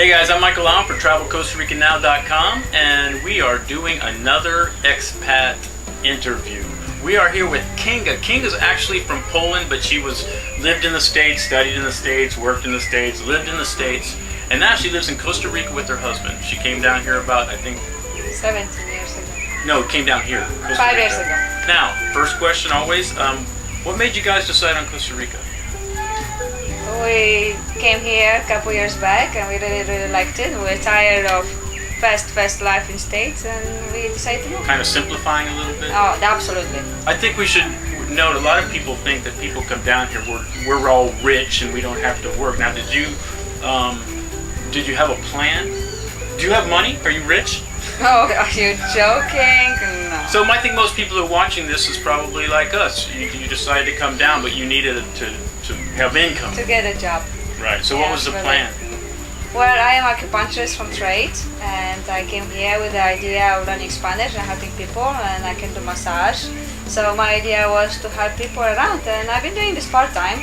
Hey guys, I'm Michael Allen for TravelCostaRicaNow.com, and we are doing another expat interview. We are here with Kinga. Kinga's actually from Poland, but she lived in the States, studied in the States, worked in the States, lived in the States, and now she lives in Costa Rica with her husband. She came down here about, I think... 17 years ago. No, came down here. Costa 5 Rica. years ago. Now, first question always, what made you guys decide on Costa Rica? We came here a couple years back and we really liked it. We were tired of fast life in States and we decided to move. Kind of simplifying a little bit? Oh, absolutely. I think we should note, a lot of people think that people come down here, we're all rich and we don't have to work. Now, did you have a plan? Do you have money? Are you rich? Oh, are you joking? No. So I think most people who are watching this is probably like us. You decided to come down, but you needed to have income. To get a job. Right. So what was the plan? Well, I am acupuncturist from trade, and I came here with the idea of learning Spanish and helping people, and I can do massage. So my idea was to help people around, and I've been doing this part-time,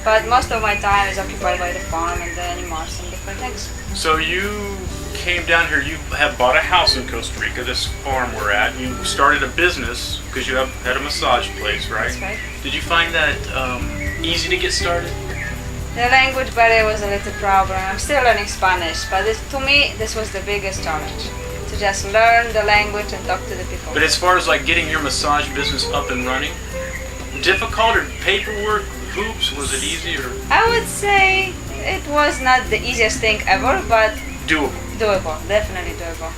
but most of my time is occupied by the farm and the animals and different things. So you came down here, you have bought a house in Costa Rica, this farm we're at. You started a business because you had a massage place, right? That's right. Did you find that easy to get started? The language barrier was a little problem. I'm still learning Spanish, but to me, this was the biggest challenge. To just learn the language and talk to the people. But as far as like getting your massage business up and running, difficult or paperwork, hoops, was it easy or? I would say it was not the easiest thing ever, but doable. Doable, definitely doable.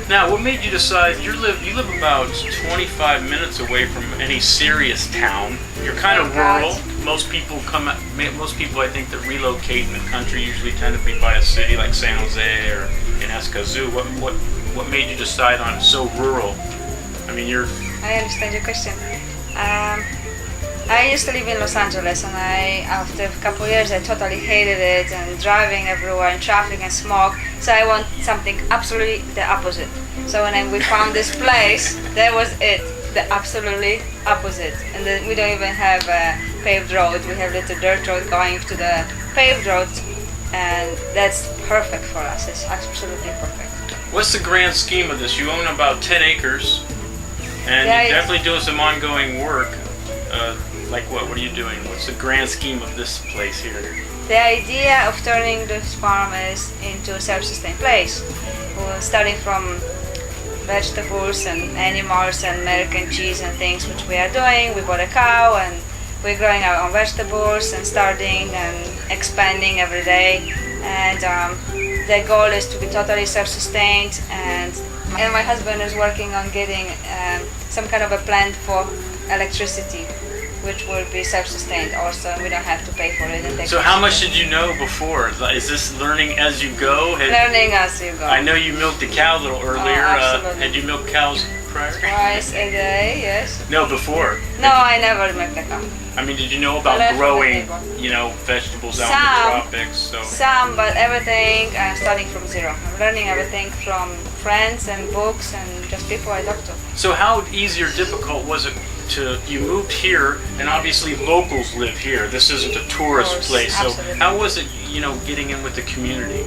Now, what made you decide you live about 25 minutes away from any serious town? You're kind of rural. Most people I think that relocate in the country usually tend to be by a city like San Jose or in Escazú. What made you decide on so rural? I mean, I understand your question. I used to live in Los Angeles, and after a couple of years I totally hated it, and driving everywhere and traffic and smog. So I want something absolutely the opposite. So when we found this place, that was it, the absolutely opposite. And then we don't even have a paved road. We have a little dirt road going to the paved road, and that's perfect for us. It's absolutely perfect. What's the grand scheme of this? You own about 10 acres, and you're definitely doing some ongoing work. Like what? What are you doing? What's the grand scheme of this place here? The idea of turning this farm into a self-sustained place. We're starting from vegetables and animals and milk and cheese and things which we are doing. We bought a cow and we're growing our own vegetables and starting and expanding every day. And the goal is to be totally self-sustained. And my husband is working on getting some kind of a plant for electricity, which will be self-sustained also, and we don't have to pay for it. So how much did you know before? Is this learning as you go? Learning as you go. I know you milked a cow a little earlier. Absolutely. Had you milked cows prior? Twice a day, yes. No, before? No, I never milked a cow. I mean, did you know about growing, vegetables out in the tropics? Some, but everything, I'm starting from zero. I'm learning everything from friends and books and just people I talk to. So how easy or difficult was it you moved here, and obviously locals live here. This isn't a tourist place. So absolutely. How was it, getting in with the community?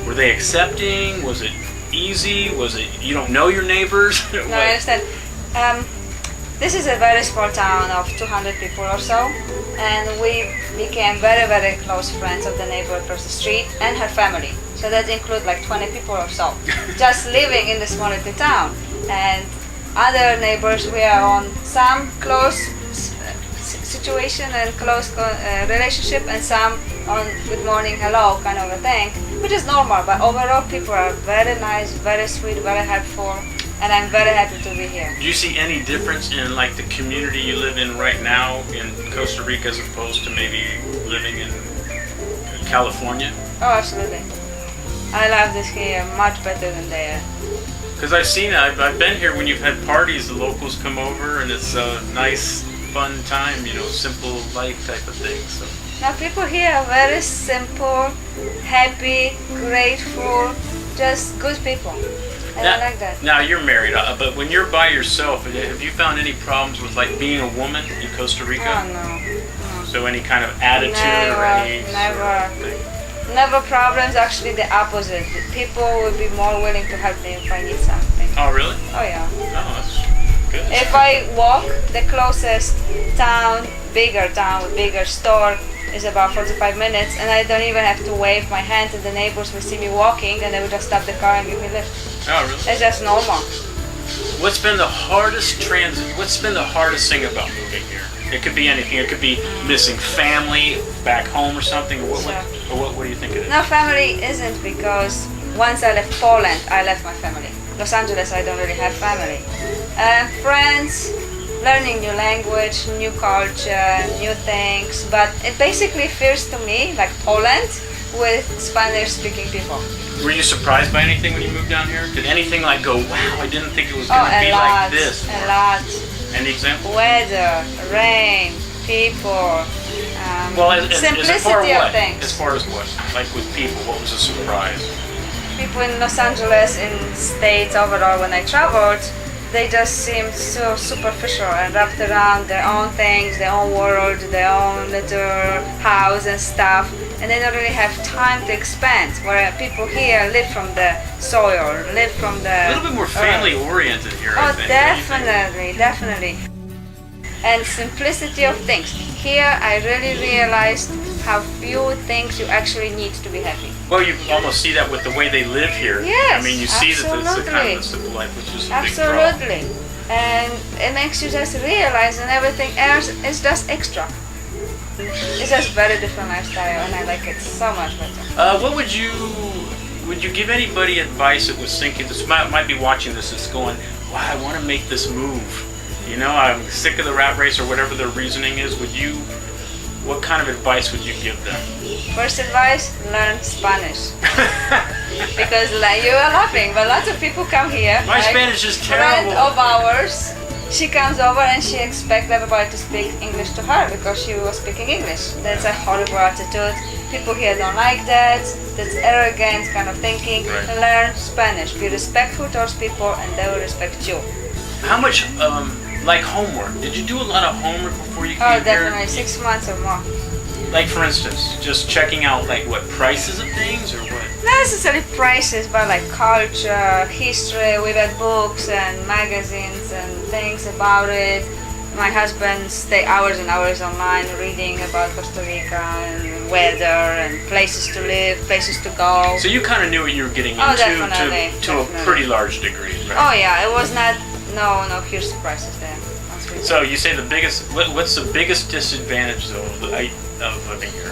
Were they accepting? Was it easy? Was it, you don't know your neighbors? No, I understand. This is a very small town of 200 people or so, and we became very close friends of the neighbor across the street and her family. So that includes like 20 people or so, just living in the small little town. And other neighbors, we are on some close situation and close relationship, and some on good morning, hello kind of a thing, which is normal. But overall, people are very nice, very sweet, very helpful, and I'm very happy to be here. Do you see any difference in like the community you live in right now in Costa Rica as opposed to maybe living in California? Oh, absolutely. I love this here much better than there. Because I've seen it, I've been here when you've had parties, the locals come over and it's a nice, fun time, simple life type of thing. So. Now people here are very simple, happy, grateful, just good people. And I like that. Now you're married, but when you're by yourself, have you found any problems with like being a woman in Costa Rica? Oh no. So any kind of attitude never, or any never. Sort of thing? Never problems, actually the opposite. People will be more willing to help me if I need something. Oh, really? Oh yeah. Oh, that's good. If I walk, the closest town, bigger town with bigger store is about 45 minutes, and I don't even have to wave my hand, and the neighbors will see me walking and they will just stop the car and give me a lift. Oh, really? It's just normal. What's been the hardest thing about moving here? It could be anything. It could be missing family back home or something. Or what do you think it is? No, family isn't, because once I left Poland, I left my family. Los Angeles, I don't really have family. Friends, learning new language, new culture, new things, but it basically feels to me like Poland with Spanish-speaking people. Were you surprised by anything when you moved down here? Did anything like go, wow, I didn't think it was going to be like this? A lot. Any example? Weather, rain, people, simplicity of things. As far as what? Like with people, what was a surprise? People in Los Angeles, in States overall, when I traveled, they just seemed so superficial and wrapped around their own things, their own world, their own little house and stuff, and they don't really have time to expand. Where people here live from the soil, live from the A little bit more family oriented here, I think. Definitely. And simplicity of things. Here I really realized how few things you actually need to be happy. Well, you almost see that with the way they live here. Yes, I mean, you see that it's a kind of a simple life, which is a big draw. Absolutely. And it makes you just realize that everything else is just extra. It's just very different lifestyle, and I like it so much better. What would you give anybody advice that was thinking, this might be watching this, that's going, wow, I want to make this move. You know, I'm sick of the rat race or whatever their reasoning is. What kind of advice would you give them? First advice, learn Spanish. Because like, you are laughing, but lots of people come here. My Spanish is terrible. A friend of ours, she comes over and she expects everybody to speak English to her because she was speaking English. That's a horrible attitude. People here don't like that. That's arrogant kind of thinking. Right. Learn Spanish. Be respectful towards people and they will respect you. How much, like homework? Did you do a lot of homework before you came here? Oh, definitely. 6 months or more. Like for instance, just checking out like what prices of things or what? Not necessarily prices, but like culture, history. We read books and magazines and things about it. My husband stay hours and hours online reading about Costa Rica and weather and places to live, places to go. So you kind of knew what you were getting into to a pretty large degree, right? Oh yeah, it was not no huge surprises there. So you say what's the biggest disadvantage though of living here?